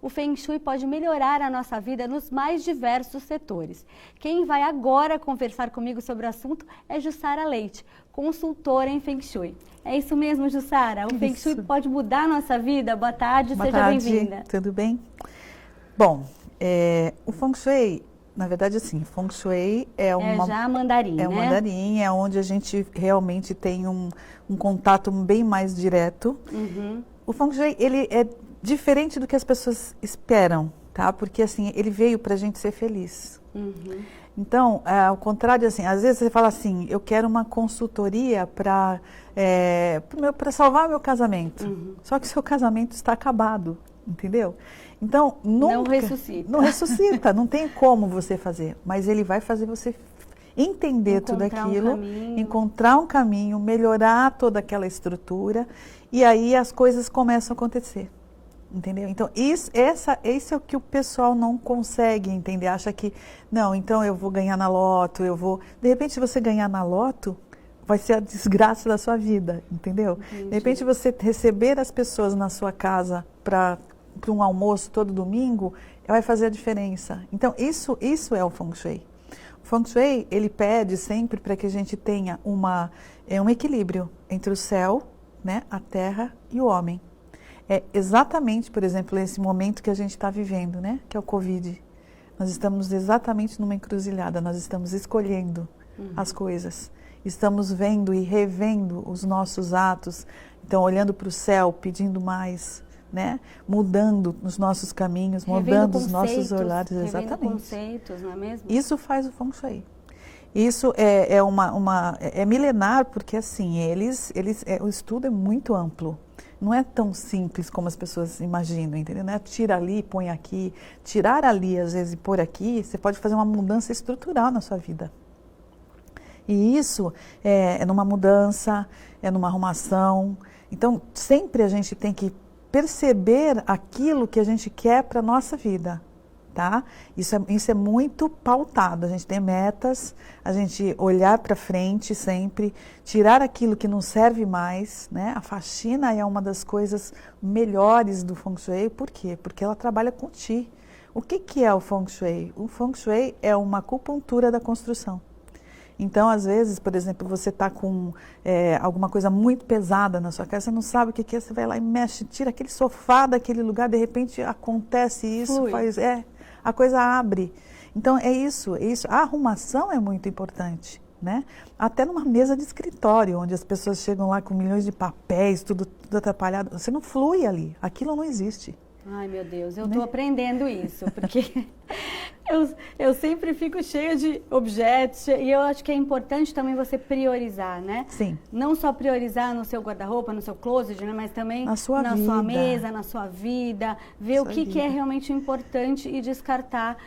o Feng Shui pode melhorar a nossa vida nos mais diversos setores. Quem vai agora conversar comigo sobre o assunto é Jussara Leite, consultora em Feng Shui. É isso mesmo, Jussara? O Feng Shui pode mudar a nossa vida? Boa tarde, seja bem-vinda. Tudo bem? Bom, o Feng Shui, na verdade, assim, Feng Shui é uma... É já mandarim, né? É o mandarim, é onde a gente realmente tem um contato bem mais direto. Uhum. O Feng Shui, ele é diferente do que as pessoas esperam, tá? Porque, assim, ele veio pra gente ser feliz. Uhum. Então, ao contrário, assim, às vezes você fala assim, eu quero uma consultoria para salvar meu casamento. Uhum. Só que o seu casamento está acabado, entendeu? Então, não ressuscita. Não ressuscita, não tem como você fazer. Mas ele vai fazer você entender tudo aquilo, encontrar um caminho, melhorar toda aquela estrutura, e aí as coisas começam a acontecer. Entendeu? Então, esse é o que o pessoal não consegue entender. Acha que, não, então eu vou ganhar na loto, De repente, se você ganhar na loto, vai ser a desgraça da sua vida, entendeu? Entendi. De repente, você receber as pessoas na sua casa para um almoço todo domingo, vai fazer a diferença. Então, isso é o Feng Shui. O Feng Shui, ele pede sempre para que a gente tenha um equilíbrio entre o céu, né, a terra e o homem. É exatamente, por exemplo, esse momento que a gente está vivendo, né? Que é o Covid. Nós estamos exatamente numa encruzilhada, nós estamos escolhendo as coisas. Estamos vendo e revendo os nossos atos, então olhando para o céu, pedindo mais, né? Mudando os nossos caminhos, mudando os nossos olhares. Exatamente. Conceitos, não é mesmo? Isso faz o Feng Shui. Isso é milenar, porque assim, o estudo é muito amplo. Não é tão simples como as pessoas imaginam, entendeu? Não é tira ali, põe aqui. Tirar ali, às vezes, e pôr aqui, você pode fazer uma mudança estrutural na sua vida. E isso é numa mudança, é numa arrumação. Então, sempre a gente tem que perceber aquilo que a gente quer para a nossa vida. Tá? Isso é muito pautado, a gente tem metas, a gente olhar para frente sempre, tirar aquilo que não serve mais, né? A faxina é uma das coisas melhores do Feng Shui, por quê? Porque ela trabalha com Qi. O que é o Feng Shui? O Feng Shui é uma acupuntura da construção. Então, às vezes, por exemplo, você está com alguma coisa muito pesada na sua casa, você não sabe o que é, você vai lá e mexe, tira aquele sofá daquele lugar, de repente acontece isso, Flui. A coisa abre. Então, é isso. A arrumação é muito importante, né? Até numa mesa de escritório, onde as pessoas chegam lá com milhões de papéis, tudo atrapalhado. Você não flui ali. Aquilo não existe. Ai, meu Deus, eu estou aprendendo isso, porque eu sempre fico cheia de objetos, e eu acho que é importante também você priorizar, né? Sim. Não só priorizar no seu guarda-roupa, no seu closet, né? Mas também na sua mesa, na sua vida, ver o que é realmente importante e descartar.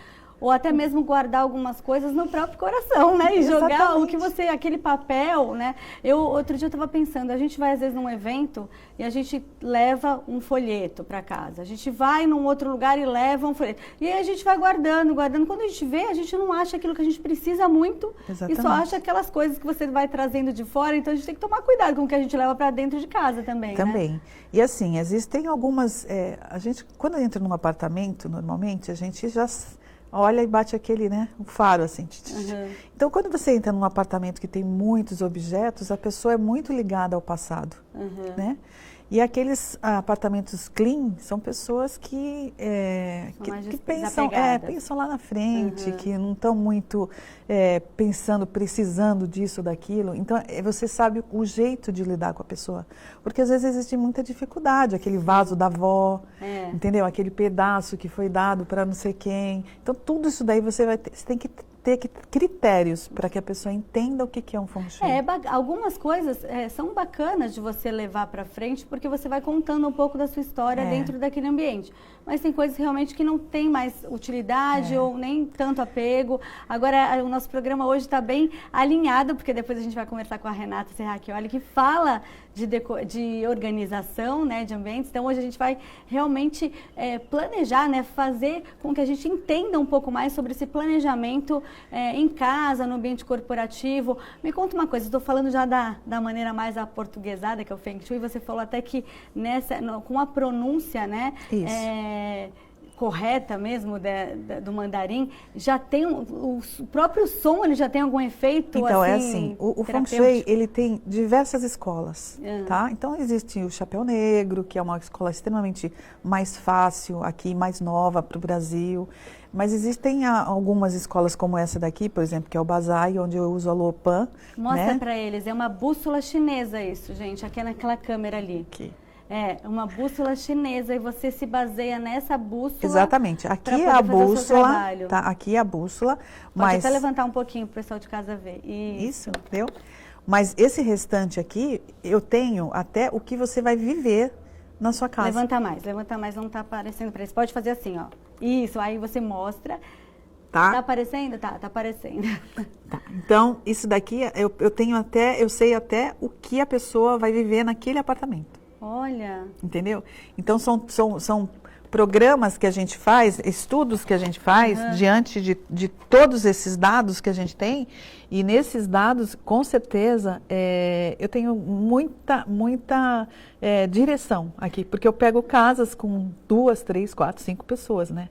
Ou até mesmo guardar algumas coisas no próprio coração, né? E jogar o que aquele papel, né? Outro dia eu estava pensando, a gente vai às vezes num evento e a gente leva um folheto para casa. A gente vai num outro lugar e leva um folheto. E aí a gente vai guardando. Quando a gente vê, a gente não acha aquilo que a gente precisa muito. Exatamente. E só acha aquelas coisas que você vai trazendo de fora. Então a gente tem que tomar cuidado com o que a gente leva para dentro de casa também, Também. Né? E assim, existem algumas... quando entra num apartamento, normalmente, a gente já... olha e bate aquele, né, o faro, assim. Uhum. Então, quando você entra num apartamento que tem muitos objetos, a pessoa é muito ligada ao passado, né? E aqueles apartamentos clean são pessoas que pensam lá na frente, que não estão muito pensando, precisando disso, daquilo. Então, você sabe o jeito de lidar com a pessoa. Porque às vezes existe muita dificuldade, aquele vaso da avó, entendeu? Aquele pedaço que foi dado para não sei quem. Então, tudo isso daí você tem que ter critérios para que a pessoa entenda o que é um Feng Shui. Algumas coisas são bacanas de você levar para frente, porque você vai contando um pouco da sua história dentro daquele ambiente. Mas tem coisas realmente que não tem mais utilidade ou nem tanto apego. Agora, o nosso programa hoje está bem alinhado, porque depois a gente vai conversar com a Renata Serracchioli, que fala de organização, né, de ambientes. Então, hoje a gente vai realmente planejar, né, fazer com que a gente entenda um pouco mais sobre esse planejamento em casa, no ambiente corporativo. Me conta uma coisa, estou falando já da maneira mais aportuguesada, que é o Feng Shui, você falou até que com a pronúncia, né, Isso. correta mesmo do mandarim, já tem o próprio som, ele já tem algum efeito então, assim? É assim, o Feng Shui, ele tem diversas escolas, tá? Então, existe o Chapéu Negro, que é uma escola extremamente mais fácil aqui, mais nova para o Brasil. Mas existem algumas escolas como essa daqui, por exemplo, que é o Bazai, onde eu uso a Luopan. Mostra para eles, é uma bússola chinesa isso, gente, aqui é naquela câmera ali. Aqui. É, uma bússola chinesa e você se baseia nessa bússola. Exatamente. Aqui é a bússola, tá? Aqui é a bússola, Pode até levantar um pouquinho para o pessoal de casa ver. Isso, deu? Mas esse restante aqui, eu tenho até o que você vai viver na sua casa. Levanta mais, não tá aparecendo para eles. Pode fazer assim, ó. Isso, aí você mostra. Tá? Tá aparecendo? Tá aparecendo. Tá. Então, isso daqui, eu sei até o que a pessoa vai viver naquele apartamento. Olha. Entendeu? Então, são programas que a gente faz, estudos que a gente faz diante de todos esses dados que a gente tem. E nesses dados, com certeza, eu tenho muita direção aqui. Porque eu pego casas com 2, 3, 4, 5 pessoas, né?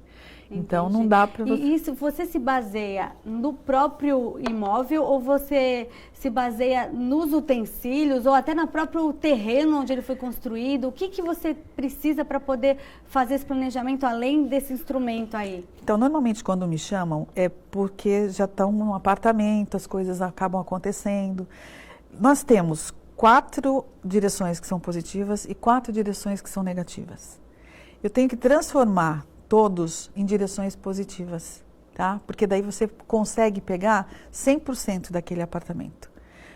Então, não dá para você... E isso, você se baseia no próprio imóvel ou você se baseia nos utensílios ou até no próprio terreno onde ele foi construído? O que você precisa para poder fazer esse planejamento além desse instrumento aí? Então, normalmente, quando me chamam, é porque já estão num apartamento, as coisas acabam acontecendo. Nós temos 4 direções que são positivas e 4 direções que são negativas. Eu tenho que transformar todos em direções positivas, tá? Porque daí você consegue pegar 100% daquele apartamento.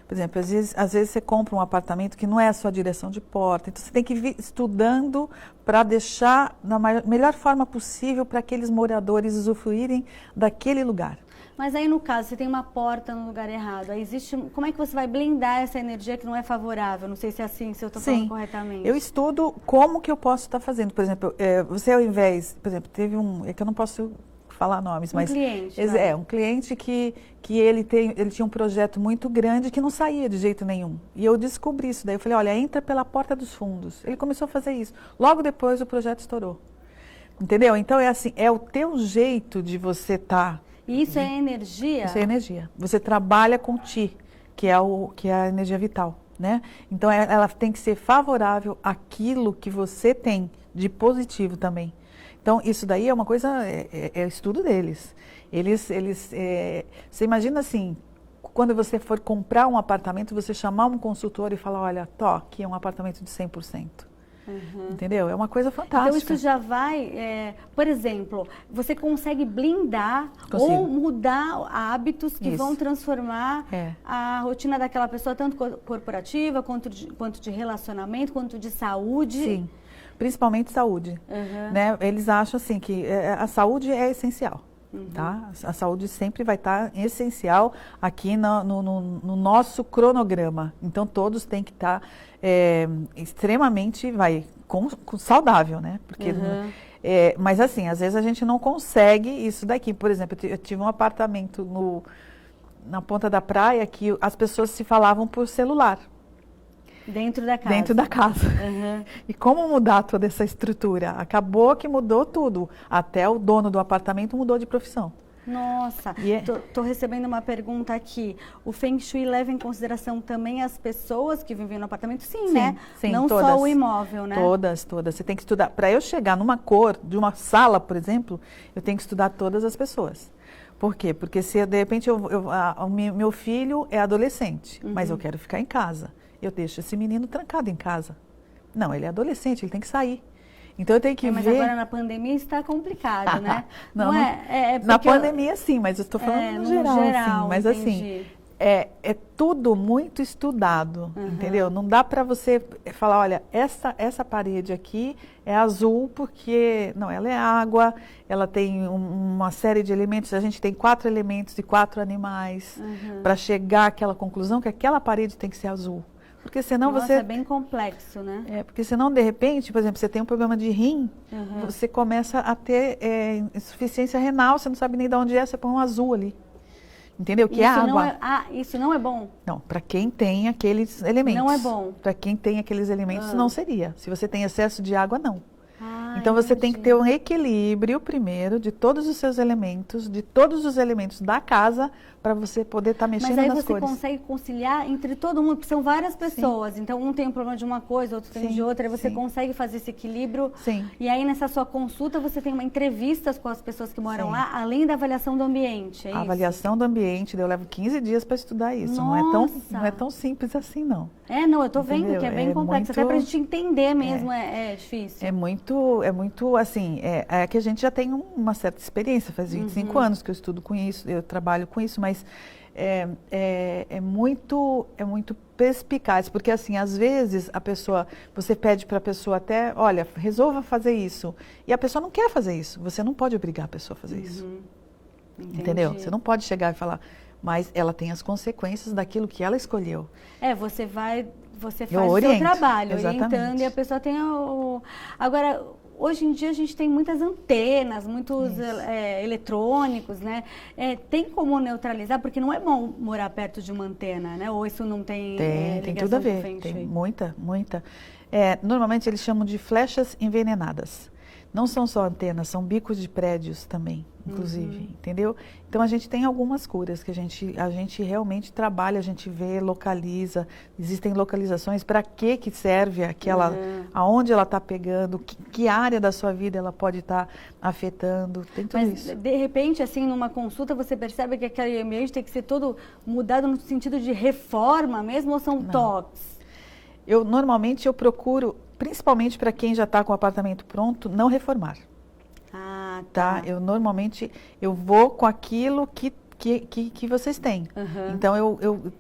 Por exemplo, às vezes você compra um apartamento que não é a sua direção de porta, então você tem que ir estudando para deixar da melhor forma possível para aqueles moradores usufruírem daquele lugar. Mas aí, no caso, você tem uma porta no lugar errado. Aí como é que você vai blindar essa energia que não é favorável? Não sei se é assim, se eu estou falando corretamente. Eu estudo como que eu posso estar fazendo. Por exemplo, você ao invés... Por exemplo, teve é que eu não posso falar nomes, mas... Cliente. Um cliente que ele tinha um projeto muito grande que não saía de jeito nenhum. E eu descobri isso. Daí eu falei, olha, entra pela porta dos fundos. Ele começou a fazer isso. Logo depois o projeto estourou. Entendeu? Então, é assim, é o teu jeito de você estar... E isso é energia? Isso é energia. Você trabalha com Ti, que é a energia vital, né? Então, ela tem que ser favorável àquilo que você tem de positivo também. Então, isso daí é uma coisa, é estudo deles. Você imagina assim, quando você for comprar um apartamento, você chamar um consultor e falar, olha, aqui é um apartamento de 100%. Entendeu? É uma coisa fantástica. Então isso já vai, por exemplo, você consegue blindar ou mudar hábitos que vão transformar a rotina daquela pessoa, tanto corporativa, quanto de relacionamento, quanto de saúde. Sim, principalmente saúde. Né? Eles acham assim que a saúde é essencial. Tá? A saúde sempre vai estar essencial aqui no nosso cronograma. Então, todos têm que estar extremamente saudável, né? Porque, mas, assim, às vezes a gente não consegue isso daqui. Por exemplo, eu tive um apartamento na ponta da praia que as pessoas se falavam por celular. Dentro da casa. Dentro da casa. E como mudar toda essa estrutura? Acabou que mudou tudo. Até o dono do apartamento mudou de profissão. Nossa, tô recebendo uma pergunta aqui. O Feng Shui leva em consideração também as pessoas que vivem no apartamento? Sim, né? Sim, não todas, só o imóvel, né? Todas. Você tem que estudar. Para eu chegar numa cor de uma sala, por exemplo, eu tenho que estudar todas as pessoas. Por quê? Porque se de repente meu filho é adolescente, mas eu quero ficar em casa. Eu deixo esse menino trancado em casa. Não, ele é adolescente, ele tem que sair. Então eu tenho que ver... Mas agora na pandemia está complicado, né? Não na pandemia sim, mas eu estou falando no geral, sim. Mas entendi. Assim, é tudo muito estudado, entendeu? Não dá para você falar, olha, essa parede aqui é azul porque... Não, ela é água, ela tem uma série de elementos, a gente tem 4 elementos de 4 animais para chegar àquela conclusão que aquela parede tem que ser azul. Porque senão Nossa, é bem complexo, né? Porque senão, de repente, por exemplo, você tem um problema de rim, você começa a ter insuficiência renal, você não sabe nem de onde você põe um azul ali. Entendeu? Que é água. Isso não é bom? Não, para quem tem aqueles elementos. Não é bom? Para quem tem aqueles elementos, não seria. Se você tem excesso de água, não. Então você tem que ter um equilíbrio primeiro de todos os seus elementos, de todos os elementos da casa, para você poder estar mexendo nas cores. Mas aí você consegue conciliar entre todo mundo, porque são várias pessoas. Sim. Então um tem um problema de uma coisa, outro tem de outra, e você consegue fazer esse equilíbrio. Sim. E aí nessa sua consulta você tem uma entrevistas com as pessoas que moram lá, além da avaliação do ambiente. A avaliação do ambiente, eu levo 15 dias para estudar isso. Não é tão simples assim, não. Não, eu tô vendo que é bem complexo. Até pra gente entender mesmo é difícil. É muito assim, é que a gente já tem uma certa experiência, faz 25 anos que eu estudo com isso, eu trabalho com isso, mas é muito perspicaz, porque assim, às vezes você pede para a pessoa até, olha, resolva fazer isso, e a pessoa não quer fazer isso, você não pode obrigar a pessoa a fazer isso. Entendeu? Você não pode chegar e falar, mas ela tem as consequências daquilo que ela escolheu. Você faz o seu trabalho, orientando, e a pessoa tem Agora, hoje em dia a gente tem muitas antenas, muitos eletrônicos, né? Tem como neutralizar? Porque não é bom morar perto de uma antena, né? Ou isso não tem tem tudo a ver, tem muita. Normalmente eles chamam de flechas envenenadas. Não são só antenas, são bicos de prédios também, inclusive, entendeu? Então a gente tem algumas curas que a gente realmente trabalha, a gente vê, localiza. Existem localizações para que serve aquela, aonde ela está pegando, que área da sua vida ela pode estar afetando, tem tudo isso. Mas de repente, assim, numa consulta você percebe que aquele ambiente tem que ser todo mudado no sentido de reforma mesmo, ou são toques? Normalmente eu procuro, principalmente para quem já está com o apartamento pronto, não reformar. Tá? Eu vou com aquilo que vocês têm. Então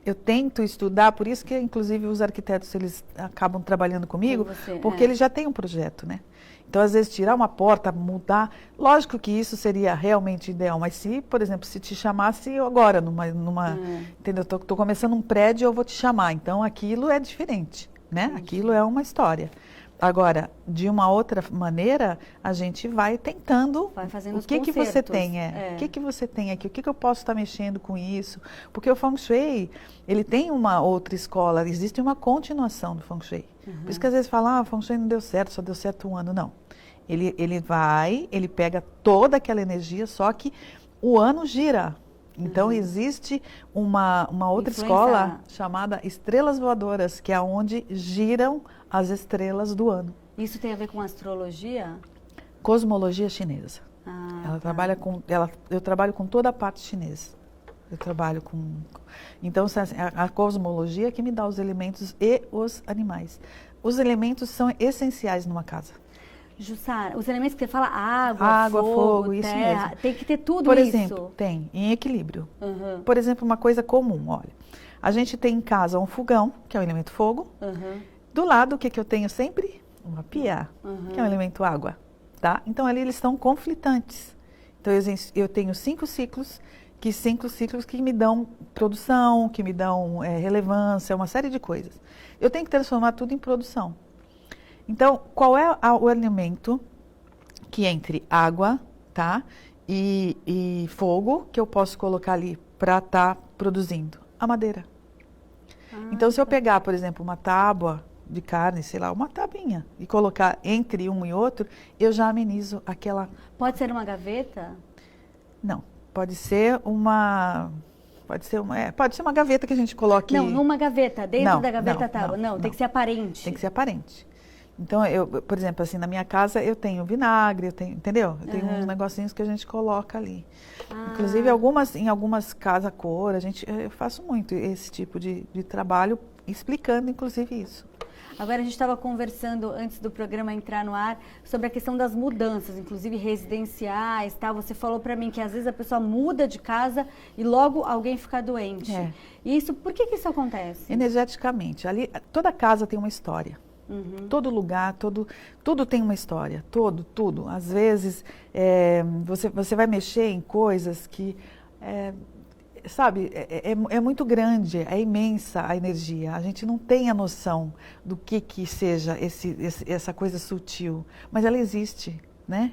eu tento estudar, por isso que inclusive os arquitetos eles acabam trabalhando comigo, porque eles já têm um projeto, né? Então às vezes tirar uma porta, mudar, lógico que isso seria realmente ideal, mas se, por exemplo, se te chamasse agora entendeu? Tô começando um prédio, eu vou te chamar, então aquilo é diferente, né? Aquilo é uma história. Agora, de uma outra maneira, a gente vai tentando o que você tem, o que você tem aqui, o que eu posso estar mexendo com isso, porque o Feng Shui, ele tem uma outra escola, existe uma continuação do Feng Shui. Por isso que às vezes falam, o Feng Shui não deu certo, só deu certo um ano, não. Ele pega toda aquela energia, só que o ano gira. Então existe uma outra escola chamada Estrelas Voadoras, que é onde giram as estrelas do ano. Isso tem a ver com astrologia? Cosmologia chinesa. Eu trabalho com toda a parte chinesa. Eu trabalho com... Então, a cosmologia é que me dá os elementos e os animais. Os elementos são essenciais numa casa. Jussara, os elementos que você fala, água, fogo, isso terra, mesmo. Tem que ter tudo Por isso. Por exemplo, tem, em equilíbrio. Por exemplo, uma coisa comum, olha. A gente tem em casa um fogão, que é o elemento fogo. Do lado, o que eu tenho sempre? Uma pia, que é o elemento água. Tá? Então, ali eles estão conflitantes. Então, eu tenho 5 ciclos que me dão produção, que me dão relevância, uma série de coisas. Eu tenho que transformar tudo em produção. Então, qual é o elemento que entre água, tá, e fogo, que eu posso colocar ali para estar produzindo? A madeira. Então, se eu pegar, por exemplo, uma tábua de carne, sei lá, uma tabinha, e colocar entre um e outro, eu já amenizo aquela... Pode ser uma gaveta? Não, pode ser uma gaveta que a gente coloque... Não, numa gaveta, dentro da gaveta tábua. Não, tem que ser aparente. Tem que ser aparente. Então, por exemplo, assim, na minha casa eu tenho vinagre, entendeu? Eu tenho uns negocinhos que a gente coloca ali. Inclusive, em algumas casas cor, eu faço muito esse tipo de trabalho, explicando, inclusive, isso. Agora, a gente estava conversando, antes do programa entrar no ar, sobre a questão das mudanças, inclusive residenciais, tá? Você falou para mim que às vezes a pessoa muda de casa e logo alguém fica doente. Por que isso acontece? Energeticamente. Ali, toda casa tem uma história. Todo lugar, tudo tem uma história, tudo. Às vezes, você vai mexer em coisas que, sabe, é muito grande, é imensa a energia. A gente não tem a noção do que seja essa coisa sutil, mas ela existe, né?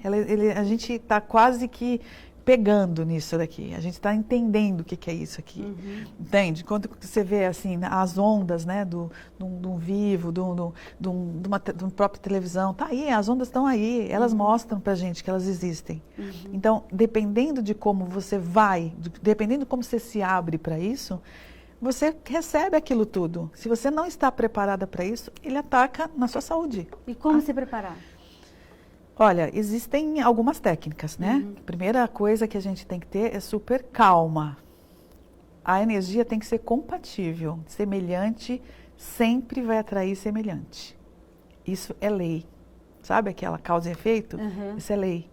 A gente está quase que pegando nisso daqui, a gente está entendendo o que é isso aqui, entende? Quando você vê assim as ondas, né, de um vivo, de uma própria televisão, tá aí, as ondas estão aí, elas mostram pra gente que elas existem. Então, dependendo de como você vai, dependendo de como você se abre para isso, você recebe aquilo tudo. Se você não está preparada para isso, ele ataca na sua saúde. E como se preparar? Olha, existem algumas técnicas, né? A primeira coisa que a gente tem que ter é super calma. A energia tem que ser compatível. Semelhante sempre vai atrair semelhante. Isso é lei. Sabe aquela causa e efeito? Isso é lei.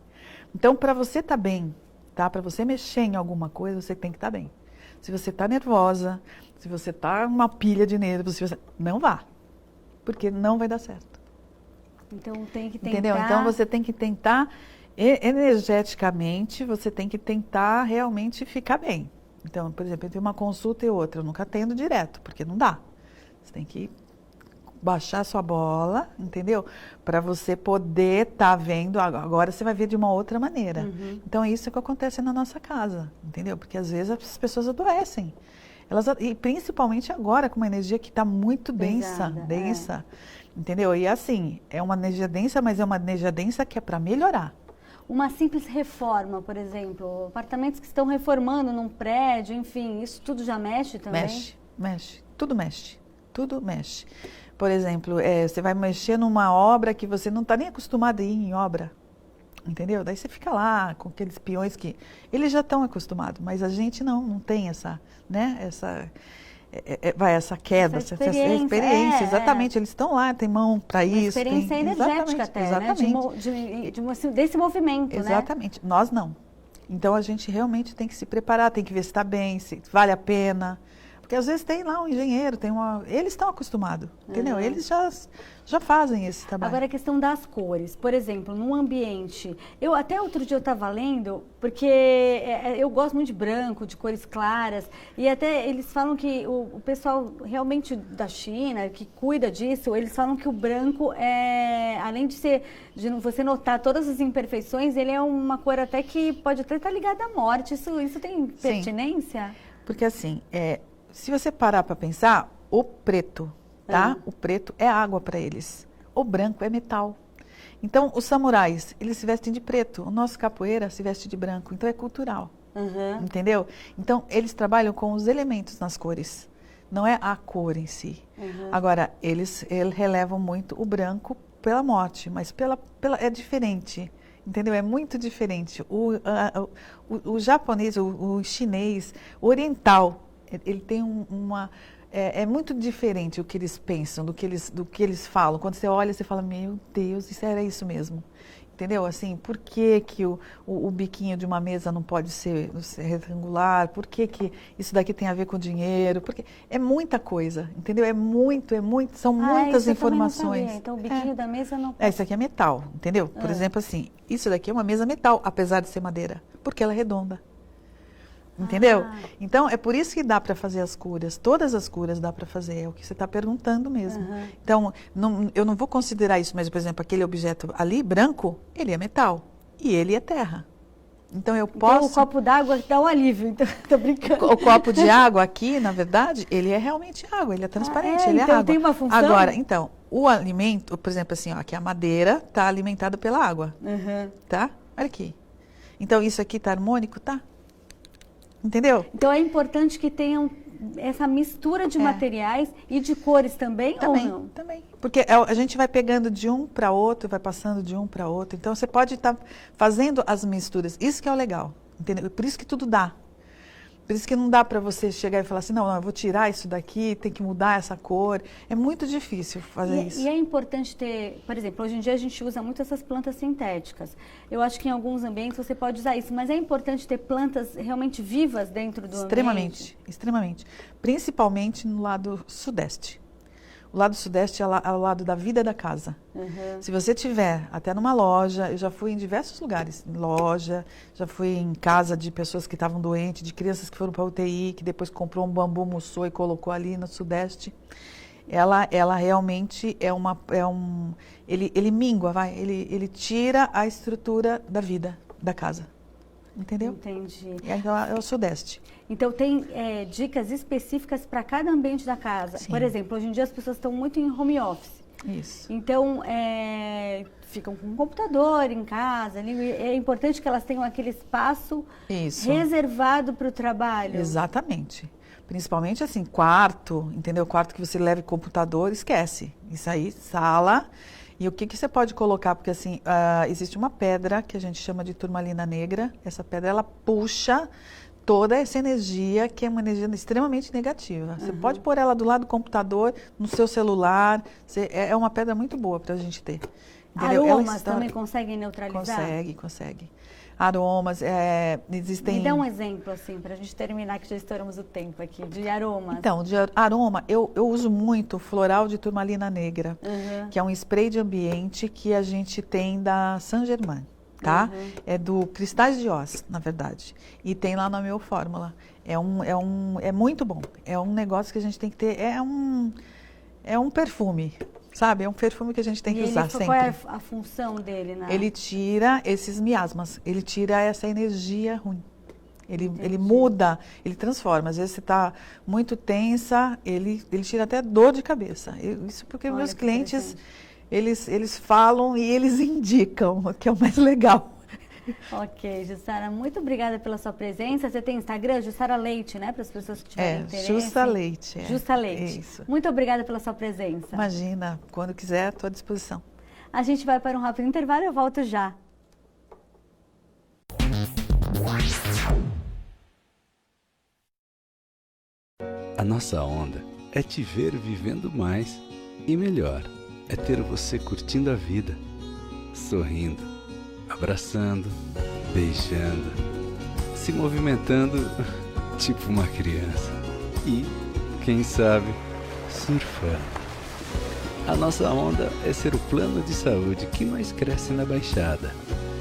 Então, para você estar bem, tá? Para você mexer em alguma coisa, você tem que estar bem. Se você está nervosa, se você está uma pilha de nervos, não vá. Porque não vai dar certo. Então tem que tentar... Entendeu? Então você tem que tentar, energeticamente, você tem que tentar realmente ficar bem. Então, por exemplo, entre uma consulta e outra, eu nunca atendo direto, porque não dá. Você tem que baixar sua bola, entendeu? Para você poder estar vendo, agora você vai ver de uma outra maneira. Então, isso é o que acontece na nossa casa, entendeu? Porque às vezes as pessoas adoecem. E principalmente agora, com uma energia que está muito densa. Entendeu? E assim, é uma energia densa, mas é uma energia densa que é para melhorar. Uma simples reforma, por exemplo, apartamentos que estão reformando num prédio, enfim, isso tudo já mexe também? Mexe, tudo mexe. Por exemplo, você vai mexer numa obra que você não está nem acostumado a ir em obra, entendeu? Daí você fica lá com aqueles peões que eles já estão acostumados, mas a gente não tem essa, né, essa queda, essa experiência, exatamente, eles estão lá, tem mão para isso. Experiência energética até, exatamente. Né? Desse movimento, exatamente, né? Nós não. Então a gente realmente tem que se preparar, tem que ver se está bem, se vale a pena. Porque às vezes tem lá um engenheiro, eles estão acostumados, entendeu? Eles já fazem esse trabalho. Agora a questão das cores, por exemplo, num ambiente, até outro dia eu estava lendo, porque eu gosto muito de branco, de cores claras, e até eles falam que o pessoal realmente da China, que cuida disso, eles falam que o branco, além de você notar todas as imperfeições, ele é uma cor até que pode até estar ligada à morte. Isso tem pertinência? Sim. Porque assim, se você parar para pensar, o preto, tá? O preto é água para eles. O branco é metal. Então, os samurais, eles se vestem de preto. O nosso capoeira se veste de branco. Então, é cultural. Entendeu? Então, eles trabalham com os elementos nas cores. Não é a cor em si. Agora, eles relevam muito o branco pela morte, mas é diferente. Entendeu? É muito diferente. O japonês, o chinês, o oriental, ele tem é muito diferente o que eles pensam, do que eles falam. Quando você olha, você fala, meu Deus, isso era isso mesmo. Entendeu? Assim, por que o biquinho de uma mesa não pode ser retangular? Por que isso daqui tem a ver com dinheiro? Porque é muita coisa, entendeu? São muitas informações. Então, o biquinho da mesa não... Isso aqui é metal, entendeu? Por exemplo, assim, isso daqui é uma mesa metal, apesar de ser madeira, porque ela é redonda. Entendeu? Então, é por isso que dá para fazer as curas. Todas as curas dá para fazer. É o que você está perguntando mesmo. Então, eu não vou considerar isso, mas, por exemplo, aquele objeto ali, branco, ele é metal. E ele é terra. Então, eu posso... Então, o copo d'água dá um alívio. Então, tô brincando. O copo de água aqui, na verdade, ele é realmente água. Ele é transparente, ele é então água. Tem uma função? Agora, então, o alimento, por exemplo, assim, ó, aqui a madeira está alimentada pela água. Tá? Olha aqui. Então, isso aqui está harmônico? Tá. Entendeu? Então é importante que tenham essa mistura de materiais e de cores também ou não? Também. Porque a gente vai pegando de um para outro, vai passando de um para outro. Então você pode estar fazendo as misturas. Isso que é o legal. Entendeu? Por isso que tudo dá. Por isso que não dá para você chegar e falar assim, não, eu vou tirar isso daqui, tem que mudar essa cor. É muito difícil fazer isso. E é importante ter, por exemplo, hoje em dia a gente usa muito essas plantas sintéticas. Eu acho que em alguns ambientes você pode usar isso, mas é importante ter plantas realmente vivas dentro do ambiente? Extremamente. Principalmente no lado sudeste. O lado sudeste é o lado da vida da casa. Se você tiver até numa loja, eu já fui em diversos lugares, já fui em casa de pessoas que estavam doentes, de crianças que foram para a UTI, que depois comprou um bambu mussô e colocou ali no sudeste. Ela realmente ele mingua, ele tira a estrutura da vida da casa. entendeu? Entendi. Então, é o Sudeste. Então, tem dicas específicas para cada ambiente da casa. Sim. Por exemplo, hoje em dia as pessoas estão muito em home office. Isso. Então, ficam com um computador em casa. É importante que elas tenham aquele espaço reservado para o trabalho. Exatamente. Principalmente assim, quarto, entendeu? Quarto que você leva computador, esquece. Isso aí, sala. E o que você pode colocar? Porque assim, existe uma pedra que a gente chama de turmalina negra. Essa pedra, ela puxa toda essa energia, que é uma energia extremamente negativa. Você pode pôr ela do lado do computador, no seu celular. É uma pedra muito boa para a gente ter. Entendeu? Aromas também conseguem neutralizar? Consegue. Aromas, existem... Me dá um exemplo, assim, para a gente terminar, que já estouramos o tempo aqui, de aromas. Então, de aroma, eu uso muito floral de turmalina negra, que é um spray de ambiente que a gente tem da Saint Germain, tá? É do Cristais de Oz, na verdade. E tem lá na Meu Fórmula. É muito bom. É um negócio que a gente tem que ter, é um perfume. Sabe? É um perfume que a gente tem que usar sempre. Qual é a função dele? Ele tira esses miasmas, ele tira essa energia ruim. Ele muda, ele transforma. Às vezes você está muito tensa, ele tira até dor de cabeça. Isso porque meus clientes, eles falam e eles indicam, o que é o mais legal. Ok, Jussara, muito obrigada pela sua presença. Você tem Instagram, Jussara Leite, né? Para as pessoas que tiverem interesse. Jussa Leite. Jussa Leite. Isso. Muito obrigada pela sua presença. Imagina, quando quiser, estou à disposição. A gente vai para um rápido intervalo e eu volto já. A nossa onda é te ver vivendo mais e melhor. É ter você curtindo a vida, sorrindo, abraçando, beijando, se movimentando tipo uma criança e, quem sabe, surfando. A nossa onda é ser o plano de saúde que mais cresce na Baixada.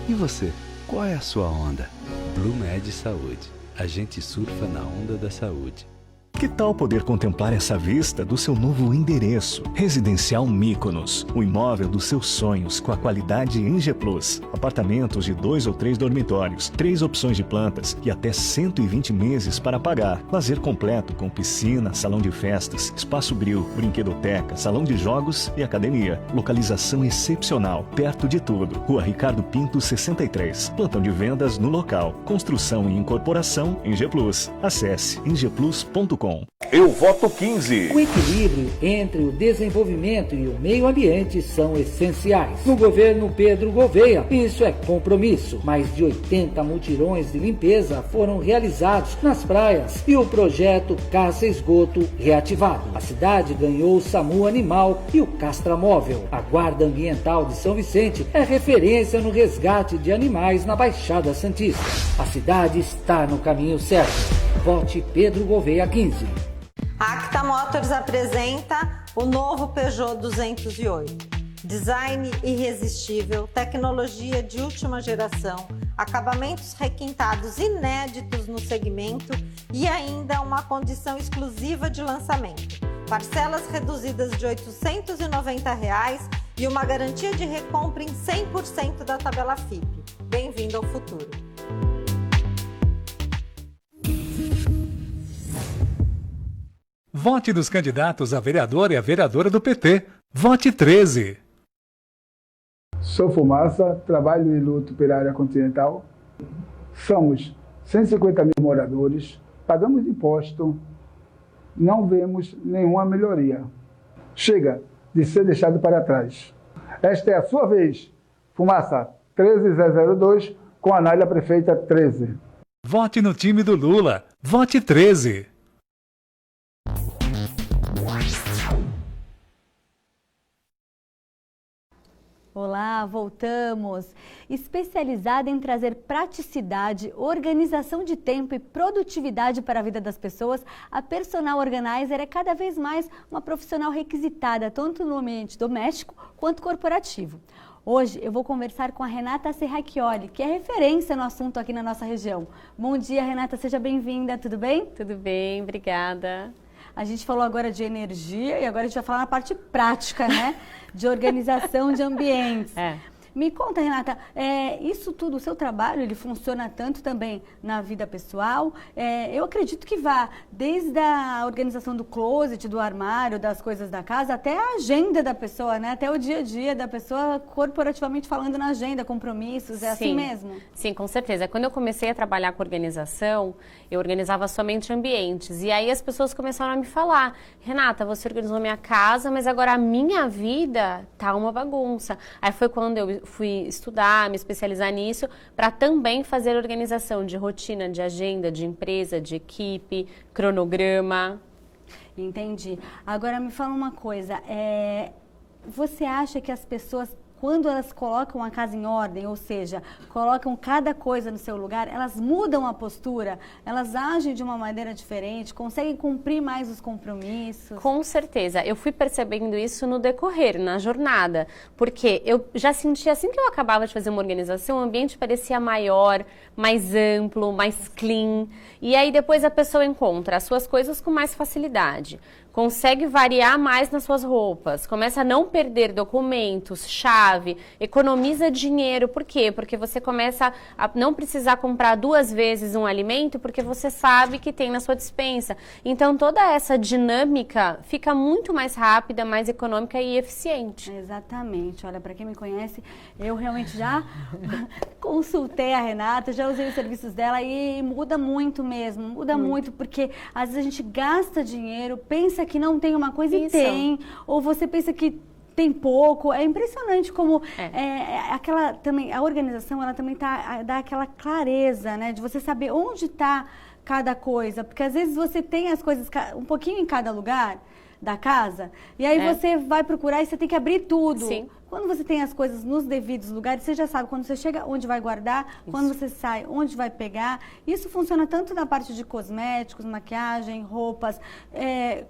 E você, qual é a sua onda? Blumed Saúde. A gente surfa na onda da saúde. Que tal poder contemplar essa vista do seu novo endereço? Residencial Mykonos, o imóvel dos seus sonhos com a qualidade Eng Plus. Apartamentos de 2 ou 3 dormitórios, 3 opções de plantas e até 120 meses para pagar. Lazer completo com piscina, salão de festas, espaço grill, brinquedoteca, salão de jogos e academia. Localização excepcional, perto de tudo. Rua Ricardo Pinto 63. Plantão de vendas no local. Construção e incorporação Eng Plus. Acesse engplus.com. Eu voto 15. O equilíbrio entre o desenvolvimento e o meio ambiente são essenciais. No governo Pedro Gouveia, isso é compromisso. Mais de 80 mutirões de limpeza foram realizados nas praias e o projeto Caça Esgoto reativado. A cidade ganhou o SAMU Animal e o Castramóvel. A Guarda Ambiental de São Vicente é referência no resgate de animais na Baixada Santista. A cidade está no caminho certo. Vote Pedro Gouveia 15. A Acta Motors apresenta o novo Peugeot 208. Design irresistível, tecnologia de última geração, acabamentos requintados inéditos no segmento e ainda uma condição exclusiva de lançamento. Parcelas reduzidas de R$ 890 e uma garantia de recompra em 100% da tabela FIP. Bem-vindo ao futuro. Vote nos candidatos a vereador e a vereadora do PT. Vote 13. Sou Fumaça, trabalho e luto pela área continental. Somos 150 mil moradores, pagamos imposto, não vemos nenhuma melhoria. Chega de ser deixado para trás. Esta é a sua vez. Fumaça 13002, com a Nália Prefeita 13. Vote no time do Lula. Vote 13. Olá, voltamos. Especializada em trazer praticidade, organização de tempo e produtividade para a vida das pessoas, a Personal Organizer é cada vez mais uma profissional requisitada, tanto no ambiente doméstico quanto corporativo. Hoje eu vou conversar com a Renata Serracchioli, que é referência no assunto aqui na nossa região. Bom dia, Renata, seja bem-vinda, tudo bem? Tudo bem, obrigada. A gente falou agora de energia e agora a gente vai falar na parte prática, né? De organização de ambientes. Me conta, Renata, isso tudo, o seu trabalho, ele funciona tanto também na vida pessoal? Eu acredito que vá desde a organização do closet, do armário, das coisas da casa, até a agenda da pessoa, né? Até o dia a dia da pessoa, corporativamente falando na agenda, compromissos, assim mesmo? Sim, com certeza. Quando eu comecei a trabalhar com organização, eu organizava somente ambientes. E aí as pessoas começaram a me falar, Renata, você organizou minha casa, mas agora a minha vida tá uma bagunça. Aí foi quando eu fui estudar, me especializar nisso, para também fazer organização de rotina, de agenda, de empresa, de equipe, cronograma. Entendi. Agora me fala uma coisa, você acha que as pessoas, quando elas colocam a casa em ordem, ou seja, colocam cada coisa no seu lugar, elas mudam a postura, elas agem de uma maneira diferente, conseguem cumprir mais os compromissos? Com certeza. Eu fui percebendo isso no decorrer, na jornada, porque eu já sentia, assim que eu acabava de fazer uma organização, o ambiente parecia maior, mais amplo, mais clean, e aí depois a pessoa encontra as suas coisas com mais facilidade. Consegue variar mais nas suas roupas, começa a não perder documentos, chave, economiza dinheiro. Por quê? Porque você começa a não precisar comprar 2 vezes um alimento, porque você sabe que tem na sua despensa. Então, toda essa dinâmica fica muito mais rápida, mais econômica e eficiente. Exatamente. Olha, para quem me conhece, eu realmente já consultei a Renata, já usei os serviços dela e muda muito mesmo, muda muito, porque às vezes a gente gasta dinheiro, pensa que não tem uma coisa e tem, ou você pensa que tem pouco. É impressionante como aquela também, a organização, ela também dá aquela clareza, né, de você saber onde está cada coisa, porque às vezes você tem as coisas um pouquinho em cada lugar da casa, e aí você vai procurar e você tem que abrir tudo. Sim. Quando você tem as coisas nos devidos lugares, você já sabe quando você chega onde vai guardar, quando você sai, onde vai pegar. Isso funciona tanto na parte de cosméticos, maquiagem, roupas,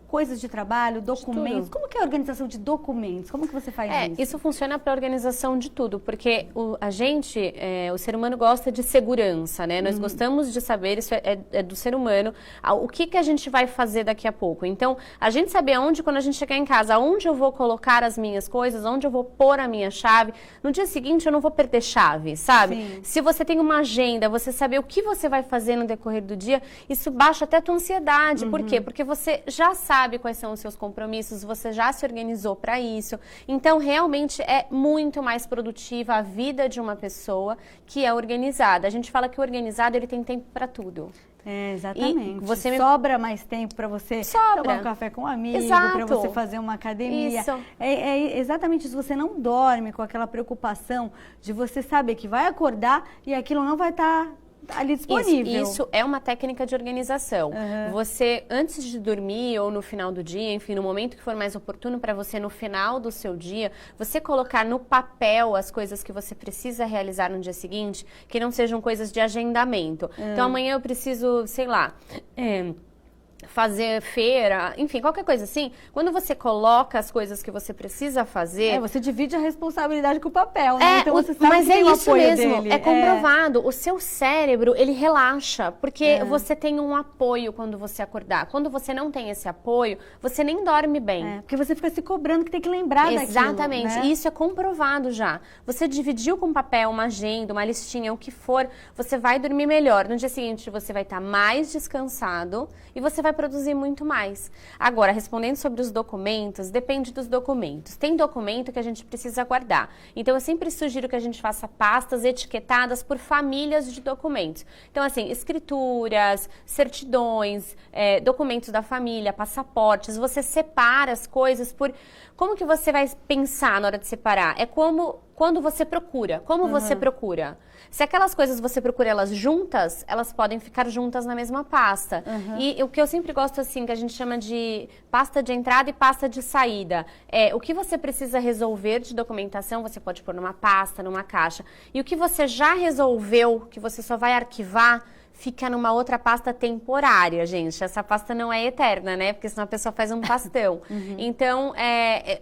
coisas de trabalho, documentos. Como que é a organização de documentos? Como que você faz isso? Isso funciona para a organização de tudo, porque a gente, o ser humano gosta de segurança, né? Nós gostamos de saber, isso é do ser humano, o que a gente vai fazer daqui a pouco. Então, a gente saber aonde, quando a gente chegar em casa, onde eu vou colocar as minhas coisas, onde eu vou pôr a minha chave, no dia seguinte eu não vou perder chave, sabe? Sim. Se você tem uma agenda, você saber o que você vai fazer no decorrer do dia, isso baixa até a tua ansiedade. Por quê? Porque você já sabe quais são os seus compromissos, você já se organizou para isso. Então, realmente é muito mais produtiva a vida de uma pessoa que é organizada. A gente fala que o organizado, ele tem tempo para tudo. Exatamente. Sobra mais tempo para você tomar um café com um amigo, para você fazer uma academia. Isso. É exatamente isso. Você não dorme com aquela preocupação de você saber que vai acordar e aquilo não vai estar ali disponível. Isso é uma técnica de organização. Você, antes de dormir ou no final do dia, enfim, no momento que for mais oportuno para você, no final do seu dia, você colocar no papel as coisas que você precisa realizar no dia seguinte, que não sejam coisas de agendamento. Então, amanhã eu preciso, sei lá, fazer feira, enfim, qualquer coisa assim. Quando você coloca as coisas que você precisa fazer... você divide a responsabilidade com o papel, né? Então você sabe mas que tem o isso apoio mesmo, dele. é comprovado. O seu cérebro, ele relaxa, porque você tem um apoio quando você acordar. Quando você não tem esse apoio, você nem dorme bem. Porque você fica se cobrando que tem que lembrar daquilo. Exatamente, né? Isso é comprovado já. Você dividiu com papel uma agenda, uma listinha, o que for, você vai dormir melhor. No dia seguinte, você vai estar mais descansado e você vai produzir muito mais. Agora, respondendo sobre os documentos, depende dos documentos. Tem documento que a gente precisa guardar. Então, eu sempre sugiro que a gente faça pastas etiquetadas por famílias de documentos. Então, assim, escrituras, certidões, documentos da família, passaportes. Você separa as coisas por... Como que você vai pensar na hora de separar? É como quando você procura. Como você procura? Se aquelas coisas você procura elas juntas, elas podem ficar juntas na mesma pasta. E o que eu sempre gosto, assim, que a gente chama de pasta de entrada e pasta de saída. O que você precisa resolver de documentação, você pode pôr numa pasta, numa caixa. E o que você já resolveu, que você só vai arquivar, fica numa outra pasta temporária, gente. Essa pasta não é eterna, né? Porque senão a pessoa faz um pastão. Então,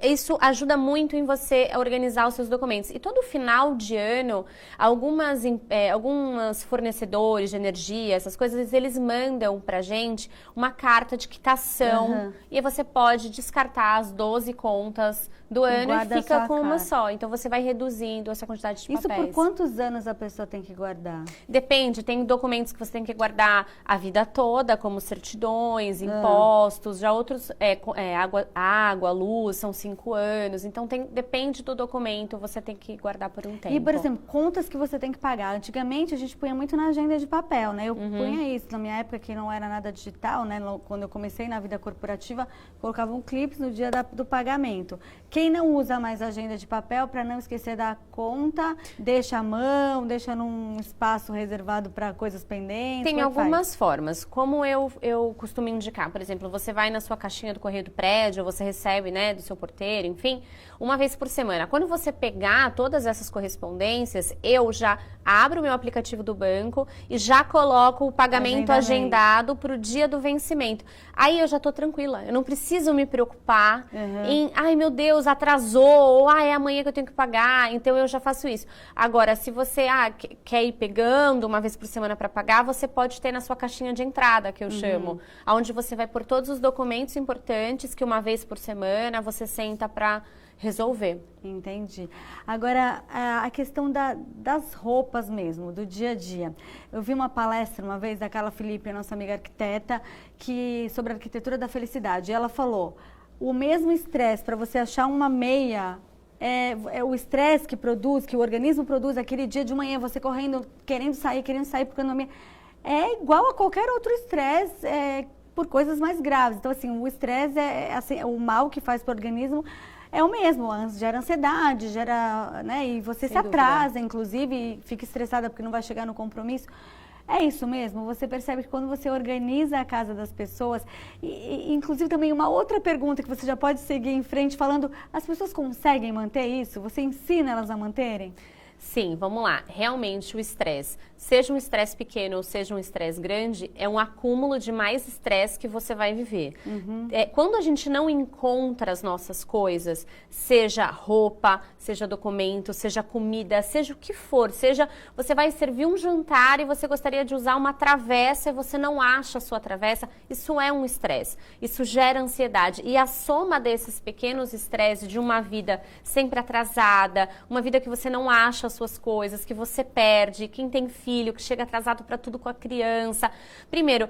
isso ajuda muito em você organizar os seus documentos. E todo final de ano, alguns fornecedores de energia, essas coisas, eles mandam pra gente uma carta de quitação. E aí você pode descartar as 12 contas do ano e fica com uma só. Então, você vai reduzindo essa quantidade de papéis. Isso por quantos anos a pessoa tem que guardar? Depende, tem documentos que você tem que guardar a vida toda, como certidões, impostos, já outros, água, luz, são 5 anos. Então, depende do documento, você tem que guardar por um tempo. E, por exemplo, contas que você tem que pagar. Antigamente, a gente punha muito na agenda de papel, né? Eu punha isso. Na minha época, que não era nada digital, né? Quando eu comecei na vida corporativa, colocava um clipe no dia do pagamento. Quem não usa mais agenda de papel, para não esquecer da conta, deixa à mão, deixa num espaço reservado para coisas pendentes? Tem algumas formas. Como eu costumo indicar, por exemplo, você vai na sua caixinha do correio do prédio, você recebe, né, do seu porteiro, enfim, uma vez por semana. Quando você pegar todas essas correspondências, eu já abro o meu aplicativo do banco e já coloco o pagamento agendado para o dia do vencimento. Aí eu já estou tranquila. Eu não preciso me preocupar em, ai meu Deus, atrasou, ou é amanhã que eu tenho que pagar. Então eu já faço isso. Agora, se você quer ir pegando uma vez por semana para pagar, você pode ter na sua caixinha de entrada, que eu chamo, onde você vai pôr todos os documentos importantes que uma vez por semana você senta para resolver. Entendi. Agora, a questão das roupas mesmo, do dia a dia. Eu vi uma palestra uma vez da Carla Felipe, nossa amiga arquiteta, sobre a arquitetura da felicidade. E ela falou, o mesmo estresse para você achar uma meia, é o estresse que o organismo produz aquele dia de manhã, você correndo, querendo sair procurando uma meia, é igual a qualquer outro estresse, por coisas mais graves. Então, assim, o estresse assim, o mal que faz para o organismo é o mesmo, gera ansiedade, né, e você se atrasa, inclusive, e fica estressada porque não vai chegar no compromisso. É isso mesmo, você percebe que quando você organiza a casa das pessoas, e inclusive também uma outra pergunta que você já pode seguir em frente falando, as pessoas conseguem manter isso? Você ensina elas a manterem? Sim, vamos lá. Realmente o estresse, seja um estresse pequeno ou seja um estresse grande, é um acúmulo de mais estresse que você vai viver. Quando a gente não encontra as nossas coisas, seja roupa, seja documento, seja comida, seja o que for, seja você vai servir um jantar e você gostaria de usar uma travessa e você não acha a sua travessa, isso é um estresse. Isso gera ansiedade. E a soma desses pequenos estresses de uma vida sempre atrasada, uma vida que você não acha as suas coisas, que você perde, quem tem filho, que chega atrasado para tudo com a criança. Primeiro,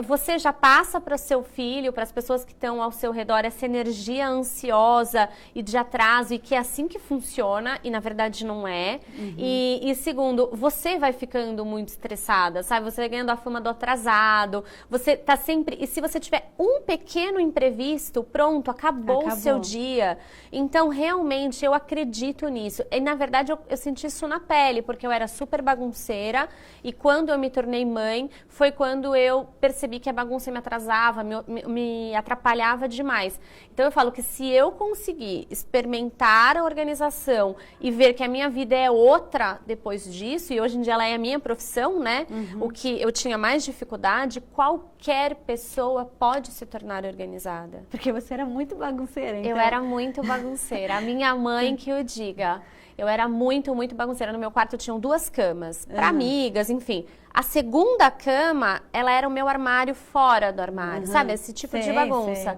você já passa para o seu filho, para as pessoas que estão ao seu redor, essa energia ansiosa e de atraso, e que é assim que funciona, e na verdade não é. E segundo, você vai ficando muito estressada, sabe? Você vai ganhando a fama do atrasado, você tá sempre... E se você tiver um pequeno imprevisto, pronto, acabou o seu dia. Então, realmente, eu acredito nisso. E, na verdade, eu senti isso na pele, porque eu era super bagunceira e quando eu me tornei mãe, foi quando eu percebi que a bagunça me atrasava, me atrapalhava demais. Então eu falo que se eu conseguir experimentar a organização e ver que a minha vida é outra depois disso, e hoje em dia ela é a minha profissão, né? O que eu tinha mais dificuldade, qualquer pessoa pode se tornar organizada. Porque você era muito bagunceira, então. Eu era muito bagunceira. A minha mãe que o diga. Eu era muito, muito bagunceira. No meu quarto tinham 2 camas, para amigas, enfim. A segunda cama, ela era o meu armário fora do armário, sabe? Esse tipo de bagunça.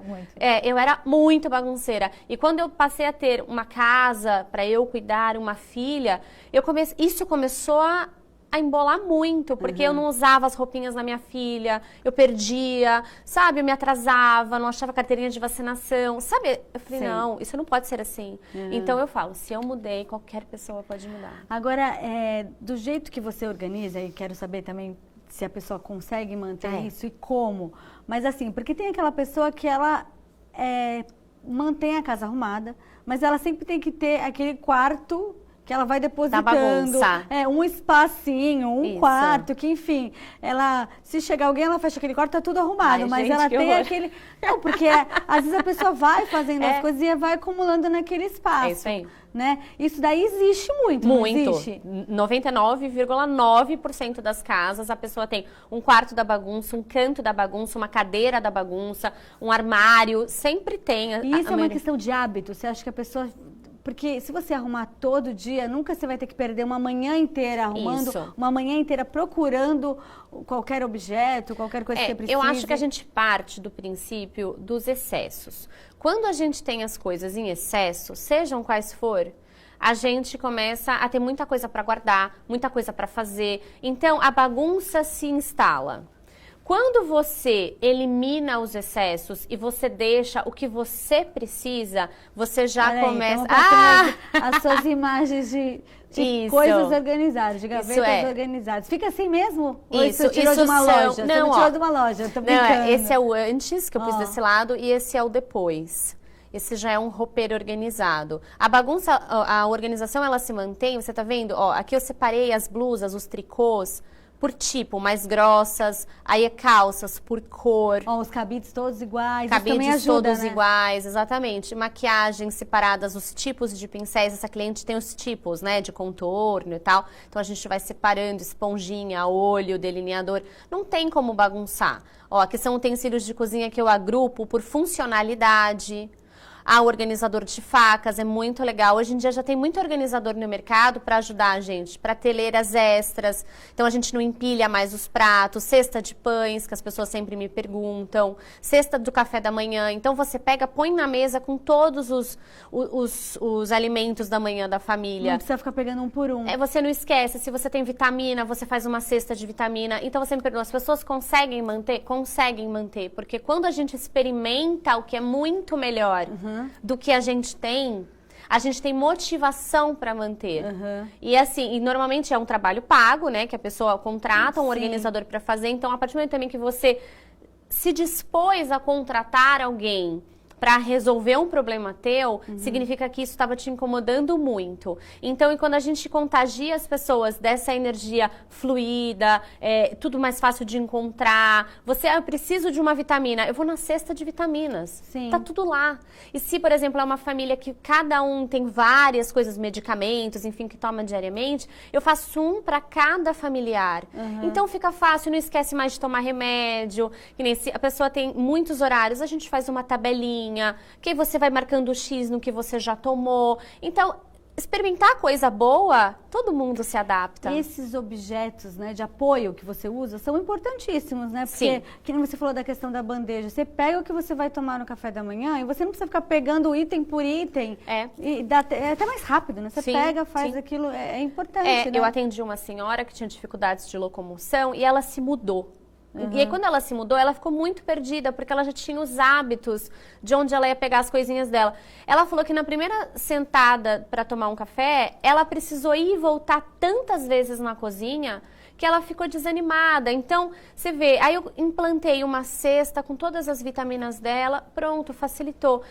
Eu era muito bagunceira. E quando eu passei a ter uma casa para eu cuidar, uma filha, isso começou a embolar muito, porque eu não usava as roupinhas da minha filha, eu perdia, sabe? Eu me atrasava, não achava carteirinha de vacinação, sabe? Eu falei, não, isso não pode ser assim. Então eu falo, se eu mudei, qualquer pessoa pode mudar. Agora, do jeito que você organiza, e quero saber também se a pessoa consegue manter isso e como, mas assim, porque tem aquela pessoa que ela mantém a casa arrumada, mas ela sempre tem que ter aquele quarto que ela vai depositando, um espacinho, um quarto, que enfim, ela, se chegar alguém, ela fecha aquele quarto, tá tudo arrumado, mas ela tem aquele... Não, porque às vezes a pessoa vai fazendo as coisas e vai acumulando naquele espaço. É isso aí. Né? Isso daí existe muito, muito. Não existe? 99,9% das casas a pessoa tem um quarto da bagunça, um canto da bagunça, uma cadeira da bagunça, um armário, sempre tem. E isso é uma questão de hábito, você acha que a pessoa... Porque se você arrumar todo dia, nunca você vai ter que perder uma manhã inteira arrumando, uma manhã inteira procurando qualquer objeto, qualquer coisa que você precise. Eu acho que a gente parte do princípio dos excessos. Quando a gente tem as coisas em excesso, sejam quais for, a gente começa a ter muita coisa para guardar, muita coisa para fazer. Então, a bagunça se instala. Quando você elimina os excessos e você deixa o que você precisa, você já começa... As suas imagens de coisas organizadas, de gavetas organizadas. Fica assim mesmo? Ou isso tirou de uma loja? Não, tirou de uma loja, tô brincando. Não, esse é o antes, que eu pus desse lado, e esse é o depois. Esse já é um roupeiro organizado. A bagunça, a organização, ela se mantém, você tá vendo? Ó, aqui eu separei as blusas, os tricôs, por tipo, mais grossas, aí é calças por cor. Os cabides todos iguais, cabides isso também ajuda, todos né? iguais, exatamente. Maquiagens separadas, os tipos de pincéis, essa cliente tem os tipos, né, de contorno e tal. Então a gente vai separando esponjinha, olho, delineador. Não tem como bagunçar. Ó, aqui são utensílios de cozinha que eu agrupo por funcionalidade. O organizador de facas é muito legal. Hoje em dia já tem muito organizador no mercado para ajudar a gente, prateleiras extras. Então a gente não empilha mais os pratos, cesta de pães, que as pessoas sempre me perguntam, cesta do café da manhã. Então você pega, põe na mesa com todos os alimentos da manhã da família. Não precisa ficar pegando um por um. Você não esquece, se você tem vitamina, você faz uma cesta de vitamina. Então você me pergunta, as pessoas conseguem manter? Conseguem manter, porque quando a gente experimenta o que é muito melhor do que a gente tem motivação para manter. E assim, e normalmente é um trabalho pago, né? Que a pessoa contrata um organizador para fazer. Então, a partir do momento também que você se dispôs a contratar alguém para resolver um problema teu, significa que isso estava te incomodando muito. Então, e quando a gente contagia as pessoas dessa energia fluida, tudo mais fácil de encontrar, eu preciso de uma vitamina, eu vou na cesta de vitaminas. Sim. Tá tudo lá. E se, por exemplo, é uma família que cada um tem várias coisas, medicamentos, enfim, que toma diariamente, eu faço um para cada familiar. Então fica fácil, não esquece mais de tomar remédio, que nem se a pessoa tem muitos horários, a gente faz uma tabelinha, que aí você vai marcando o X no que você já tomou. Então, experimentar coisa boa, todo mundo se adapta. Esses objetos, né, de apoio que você usa são importantíssimos, né? Porque, que nem você falou da questão da bandeja, você pega o que você vai tomar no café da manhã e você não precisa ficar pegando item por item. E é até mais rápido, né? Você pega, faz aquilo, é importante, né? Eu atendi uma senhora que tinha dificuldades de locomoção e ela se mudou. E aí, quando ela se mudou, ela ficou muito perdida, porque ela já tinha os hábitos de onde ela ia pegar as coisinhas dela. Ela falou que na primeira sentada para tomar um café, ela precisou ir e voltar tantas vezes na cozinha que ela ficou desanimada. Então, você vê, aí eu implantei uma cesta com todas as vitaminas dela, pronto, facilitou.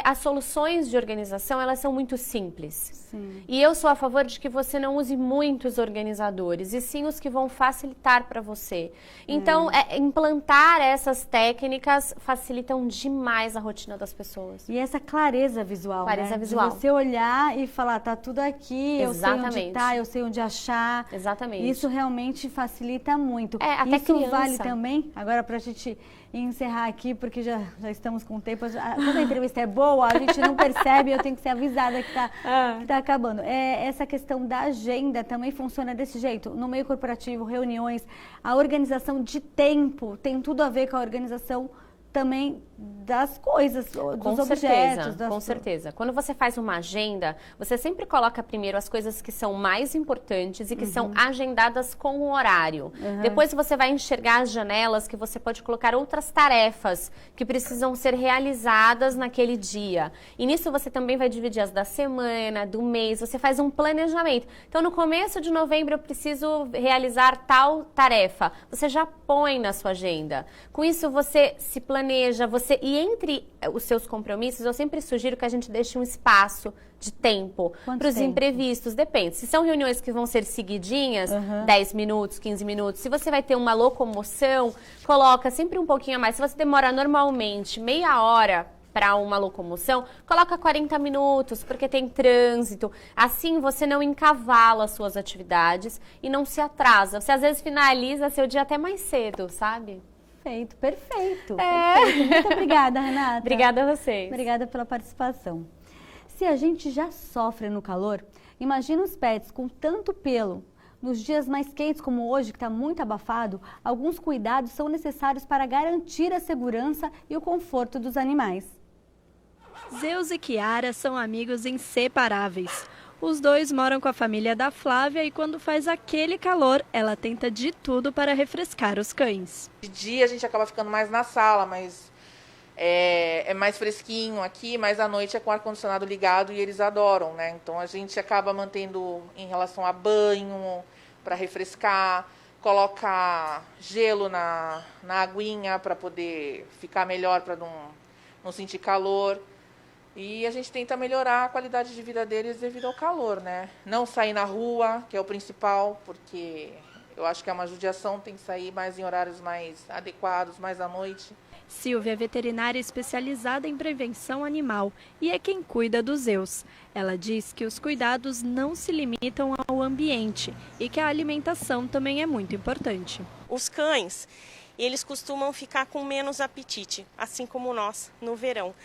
As soluções de organização, elas são muito simples. Sim. E eu sou a favor de que você não use muitos organizadores, e sim os que vão facilitar para você. Então, implantar essas técnicas facilitam demais a rotina das pessoas. E essa clareza visual, Clareza né? visual. De você olhar e falar, tá tudo aqui, Exatamente. eu sei onde tá, eu sei onde achar. Exatamente. Isso realmente facilita muito. Até isso criança. vale também, agora pra gente encerrar aqui, porque já estamos com tempo. Quando a entrevista é boa, a gente não percebe, eu tenho que ser avisada que tá acabando. Essa questão da agenda também funciona desse jeito. No meio corporativo, reuniões, a organização de tempo tem tudo a ver com a organização também das coisas, dos objetos. Com certeza. Quando você faz uma agenda, você sempre coloca primeiro as coisas que são mais importantes e que são agendadas com o horário. Depois você vai enxergar as janelas que você pode colocar outras tarefas que precisam ser realizadas naquele dia. E nisso você também vai dividir as da semana, do mês, você faz um planejamento. Então, no começo de novembro eu preciso realizar tal tarefa. Você já põe na sua agenda. Com isso, você se planeja planeja, e entre os seus compromissos, eu sempre sugiro que a gente deixe um espaço de tempo para os imprevistos. Depende. Se são reuniões que vão ser seguidinhas, 10 minutos, 15 minutos, se você vai ter uma locomoção, coloca sempre um pouquinho a mais. Se você demora normalmente meia hora para uma locomoção, coloca 40 minutos, porque tem trânsito. Assim você não encavala as suas atividades e não se atrasa. Você às vezes finaliza seu dia até mais cedo, sabe? Perfeito, perfeito. Perfeito. Muito obrigada, Renata. Obrigada a vocês. Obrigada pela participação. Se a gente já sofre no calor, imagina os pets com tanto pelo. Nos dias mais quentes, como hoje, que está muito abafado, alguns cuidados são necessários para garantir a segurança e o conforto dos animais. Zeus e Kiara são amigos inseparáveis. Os dois moram com a família da Flávia e quando faz aquele calor, ela tenta de tudo para refrescar os cães. De dia a gente acaba ficando mais na sala, mas é mais fresquinho aqui, mas à noite é com o ar-condicionado ligado e eles adoram, né? Então a gente acaba mantendo em relação a banho, para refrescar, coloca gelo na aguinha para poder ficar melhor, para não sentir calor. E a gente tenta melhorar a qualidade de vida deles devido ao calor, né? Não sair na rua, que é o principal, porque eu acho que é uma judiação, tem que sair mais em horários mais adequados, mais à noite. Silvia é veterinária especializada em prevenção animal e é quem cuida dos Zeus. Ela diz que os cuidados não se limitam ao ambiente e que a alimentação também é muito importante. Os cães, eles costumam ficar com menos apetite, assim como nós no verão.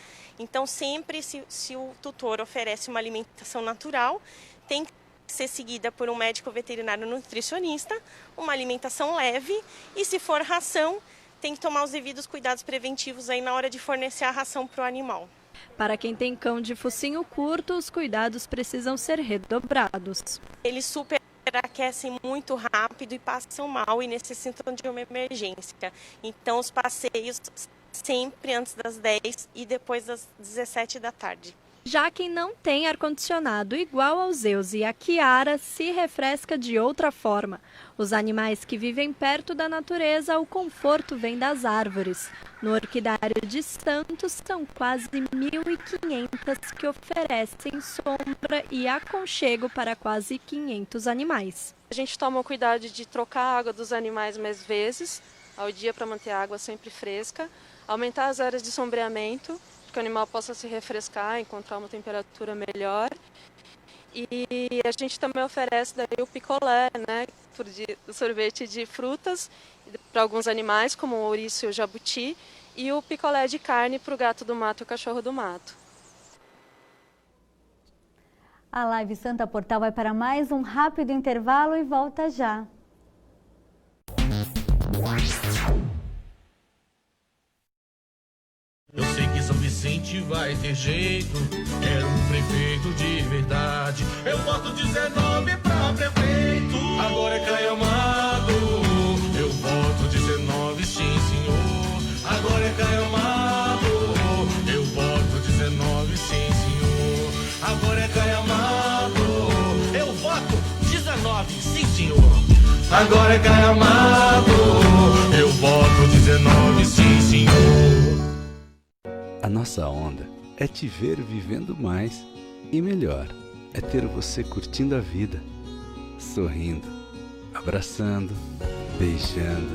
Então, sempre se o tutor oferece uma alimentação natural, tem que ser seguida por um médico veterinário nutricionista, uma alimentação leve e, se for ração, tem que tomar os devidos cuidados preventivos aí na hora de fornecer a ração para o animal. Para quem tem cão de focinho curto, os cuidados precisam ser redobrados. Eles superaquecem muito rápido e passam mal e necessitam de uma emergência. Então, os passeios sempre antes das 10 e depois das 17 da tarde. Já quem não tem ar-condicionado igual ao Zeus e a Kiara se refresca de outra forma. Os animais que vivem perto da natureza, o conforto vem das árvores. No Orquidário de Santos são quase 1.500 que oferecem sombra e aconchego para quase 500 animais. A gente toma o cuidado de trocar a água dos animais mais vezes ao dia para manter a água sempre fresca, aumentar as áreas de sombreamento, para que o animal possa se refrescar, encontrar uma temperatura melhor. E a gente também oferece daí o picolé, né, o sorvete de frutas para alguns animais, como o ouriço e o jabuti, e o picolé de carne para o gato do mato e o cachorro do mato. A Live Santa Portal vai para mais um rápido intervalo e volta já. Eu sei que São Vicente vai ter jeito, quero um prefeito de verdade. Eu voto 19 pra prefeito, agora é Caio Amado. Eu voto 19, sim senhor, agora é Caio Amado. Eu voto 19, sim senhor, agora é Caio Amado. Eu voto 19, sim senhor, agora é Caio Amado. Eu voto 19, sim senhor. A nossa onda é te ver vivendo mais e melhor. É ter você curtindo a vida, sorrindo, abraçando, beijando,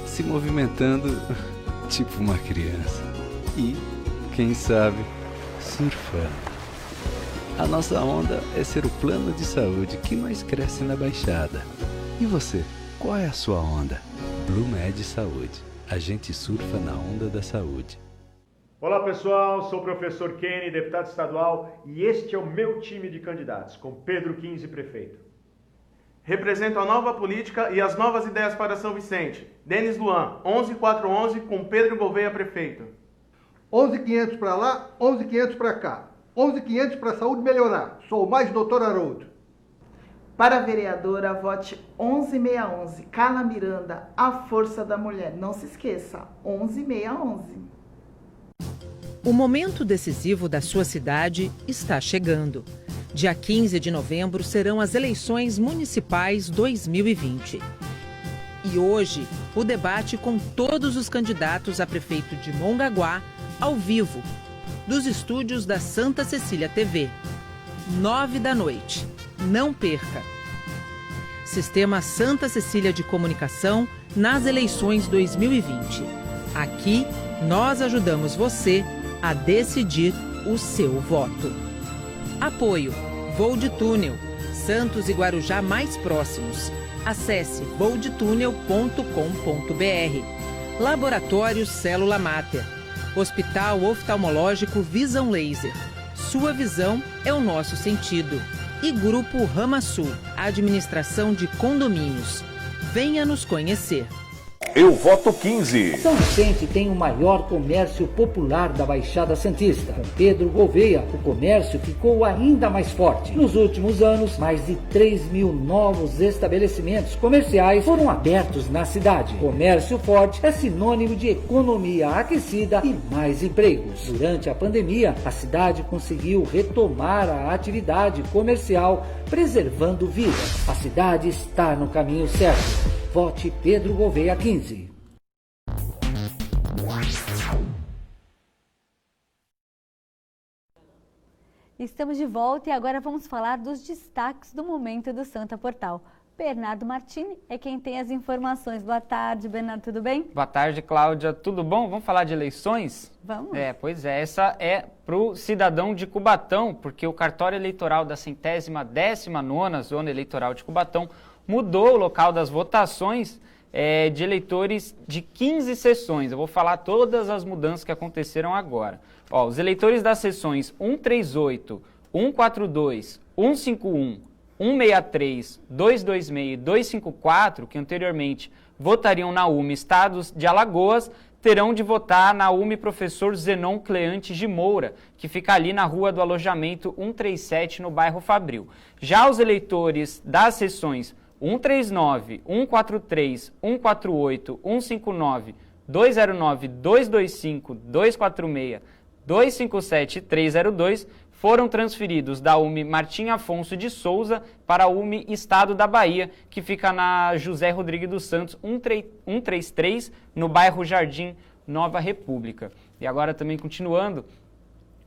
se movimentando tipo uma criança e, quem sabe, surfando. A nossa onda é ser o plano de saúde que mais cresce na Baixada. E você, qual é a sua onda? Blumed Saúde. A gente surfa na onda da saúde. Olá pessoal, sou o professor Kenny, deputado estadual, e este é o meu time de candidatos, com Pedro 15 prefeito. Represento a nova política e as novas ideias para São Vicente. Denis Luan, 11411, com Pedro Gouveia prefeito. 11.500 para lá, 11.500 para cá. 11.500 para a saúde melhorar. Sou mais doutor Haroldo. Para a vereadora, vote 11611. Carla Miranda, a força da mulher. Não se esqueça, 11611. O momento decisivo da sua cidade está chegando. Dia 15 de novembro serão as eleições municipais 2020. E hoje, o debate com todos os candidatos a prefeito de Mongaguá, ao vivo, dos estúdios da Santa Cecília TV. 21h. Não perca! Sistema Santa Cecília de Comunicação nas eleições 2020. Aqui, nós ajudamos você a decidir o seu voto. Apoio Voo de Túnel, Santos e Guarujá mais próximos. Acesse voodetúnel.com.br. Laboratório Célula Máter. Hospital Oftalmológico Visão Laser. Sua visão é o nosso sentido. E Grupo Rama Sul, Administração de Condomínios. Venha nos conhecer. Eu voto 15. São Vicente tem o maior comércio popular da Baixada Santista. Com Pedro Gouveia, o comércio ficou ainda mais forte. Nos últimos anos, mais de 3.000 novos estabelecimentos comerciais foram abertos na cidade. Comércio forte é sinônimo de economia aquecida e mais empregos. Durante a pandemia, a cidade conseguiu retomar a atividade comercial, preservando vidas. A cidade está no caminho certo. Vote Pedro Gouveia 15. Estamos de volta e agora vamos falar dos destaques do momento do Santa Portal. Bernardo Martini é quem tem as informações. Boa tarde, Bernardo, tudo bem? Boa tarde, Cláudia, tudo bom? Vamos falar de eleições? Vamos. Pois é, essa é para o cidadão de Cubatão, porque o cartório eleitoral da 119ª Zona Eleitoral de Cubatão mudou o local das votações de eleitores de 15 sessões. Eu vou falar todas as mudanças que aconteceram agora. Ó, os eleitores das sessões 138, 142, 151, 163, 226 e 254, que anteriormente votariam na UME Estados de Alagoas, terão de votar na UME Professor Zenon Cleante de Moura, que fica ali na Rua do Alojamento 137, no bairro Fabril. Já os eleitores das sessões 139, 143, 148, 159, 209, 225, 246, 257 e 302 foram transferidos da UME Martim Afonso de Souza para a UME Estado da Bahia, que fica na José Rodrigues dos Santos 133, no bairro Jardim Nova República. E agora também continuando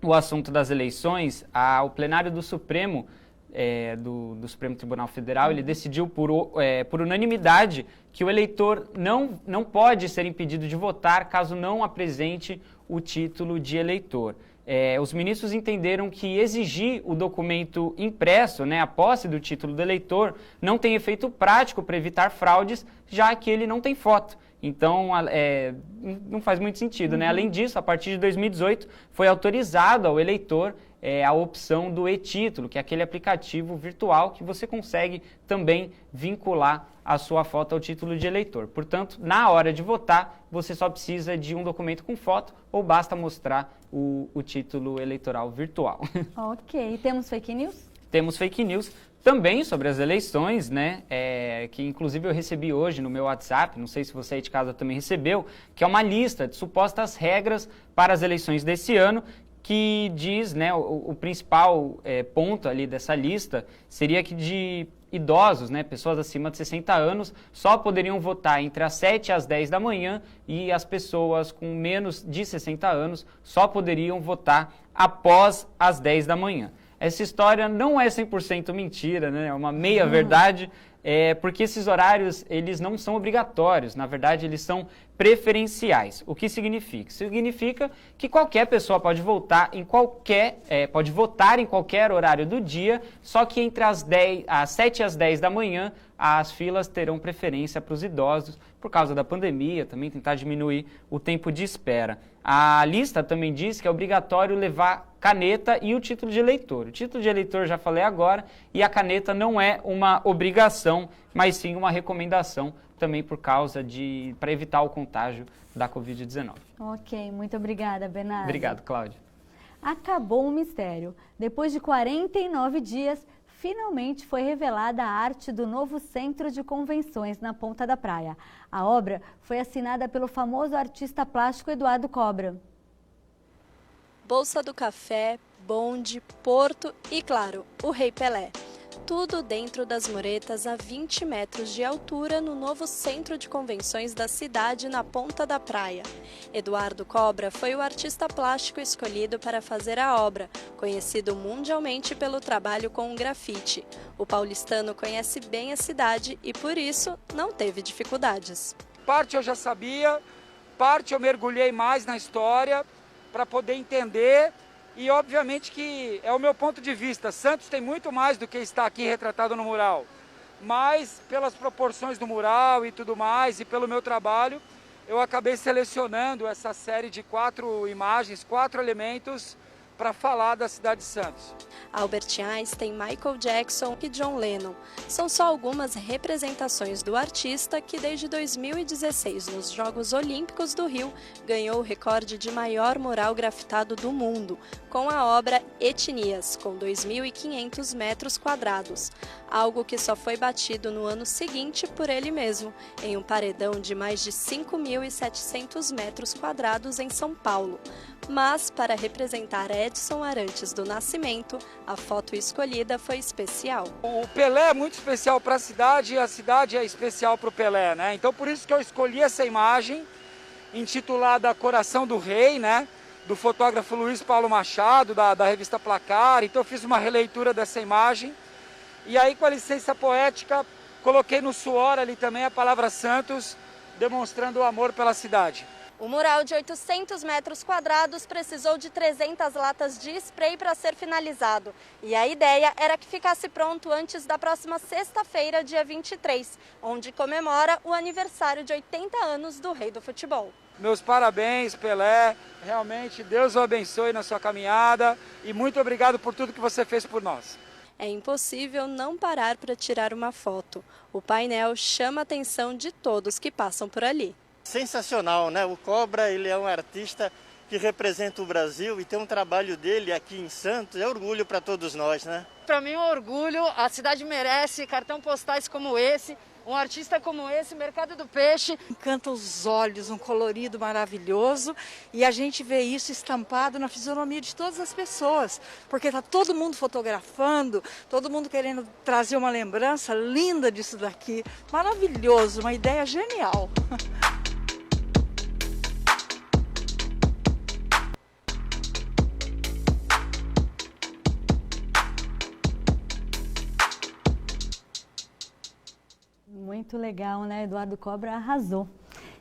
o assunto das eleições, o plenário do Supremo do Supremo Tribunal Federal, ele decidiu por unanimidade que o eleitor não pode ser impedido de votar caso não apresente o título de eleitor. Os ministros entenderam que exigir o documento impresso, a posse do título do eleitor, não tem efeito prático para evitar fraudes, já que ele não tem foto. Então, não faz muito sentido, Além disso, a partir de 2018, foi autorizado ao eleitor a opção do e-título, que é aquele aplicativo virtual que você consegue também vincular a sua foto ao título de eleitor. Portanto, na hora de votar, você só precisa de um documento com foto ou basta mostrar o título eleitoral virtual. Ok. Temos fake news? Temos fake news também sobre as eleições, que inclusive eu recebi hoje no meu WhatsApp, não sei se você aí de casa também recebeu, que é uma lista de supostas regras para as eleições desse ano, que diz, o principal ponto ali dessa lista seria que de idosos, pessoas acima de 60 anos, só poderiam votar entre as 7 e as 10 da manhã e as pessoas com menos de 60 anos só poderiam votar após as 10 da manhã. Essa história não é 100% mentira, é uma meia-verdade, porque esses horários eles não são obrigatórios, na verdade eles são preferenciais. O que significa? Significa que qualquer pessoa pode votar em qualquer horário do dia, só que entre as 7 e as 10 da manhã as filas terão preferência para os idosos, por causa da pandemia, também tentar diminuir o tempo de espera. A lista também diz que é obrigatório levar caneta e o título de eleitor. O título de eleitor já falei agora, e a caneta não é uma obrigação, mas sim uma recomendação, também para evitar o contágio da Covid-19. Ok, muito obrigada, Bernardo. Obrigado, Cláudia. Acabou o mistério. Depois de 49 dias, finalmente foi revelada a arte do novo Centro de Convenções na Ponta da Praia. A obra foi assinada pelo famoso artista plástico Eduardo Cobra. Bolsa do Café, bonde, Porto e, claro, o Rei Pelé. Tudo dentro das muretas a 20 metros de altura no novo centro de convenções da cidade na Ponta da Praia. Eduardo Cobra foi o artista plástico escolhido para fazer a obra, conhecido mundialmente pelo trabalho com o grafite. O paulistano conhece bem a cidade e, por isso, não teve dificuldades. Parte eu já sabia, parte eu mergulhei mais na história para poder entender. E obviamente que é o meu ponto de vista, Santos tem muito mais do que está aqui retratado no mural. Mas pelas proporções do mural e tudo mais, e pelo meu trabalho, eu acabei selecionando essa série de 4 imagens, 4 elementos para falar da cidade de Santos. Albert Einstein, Michael Jackson e John Lennon são só algumas representações do artista que desde 2016, nos Jogos Olímpicos do Rio, ganhou o recorde de maior mural grafitado do mundo, com a obra Etnias, com 2.500 metros quadrados, algo que só foi batido no ano seguinte por ele mesmo, em um paredão de mais de 5.700 metros quadrados em São Paulo. Mas, para representar Edson Arantes do Nascimento, a foto escolhida foi especial. O Pelé é muito especial para a cidade e a cidade é especial para o Pelé, né? Então, por isso que eu escolhi essa imagem, intitulada Coração do Rei, né? Do fotógrafo Luiz Paulo Machado, da revista Placar. Então, eu fiz uma releitura dessa imagem. E aí, com a licença poética, coloquei no suor ali também a palavra Santos, demonstrando o amor pela cidade. O mural de 800 metros quadrados precisou de 300 latas de spray para ser finalizado. E a ideia era que ficasse pronto antes da próxima sexta-feira, dia 23, onde comemora o aniversário de 80 anos do Rei do Futebol. Meus parabéns, Pelé. Realmente, Deus o abençoe na sua caminhada e muito obrigado por tudo que você fez por nós. É impossível não parar para tirar uma foto. O painel chama a atenção de todos que passam por ali. Sensacional, né? O Cobra, ele é um artista que representa o Brasil e tem um trabalho dele aqui em Santos, é orgulho para todos nós, né? Para mim é um orgulho, a cidade merece cartão postais como esse, um artista como esse, Mercado do Peixe. Encanta os olhos, um colorido maravilhoso e a gente vê isso estampado na fisionomia de todas as pessoas, porque está todo mundo fotografando, todo mundo querendo trazer uma lembrança linda disso daqui. Maravilhoso, uma ideia genial. Muito legal, né? Eduardo Cobra arrasou.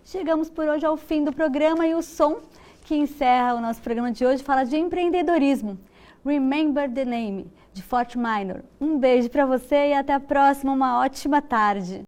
Chegamos por hoje ao fim do programa e o som que encerra o nosso programa de hoje fala de empreendedorismo. Remember the Name, de Fort Minor. Um beijo para você e até a próxima. Uma ótima tarde.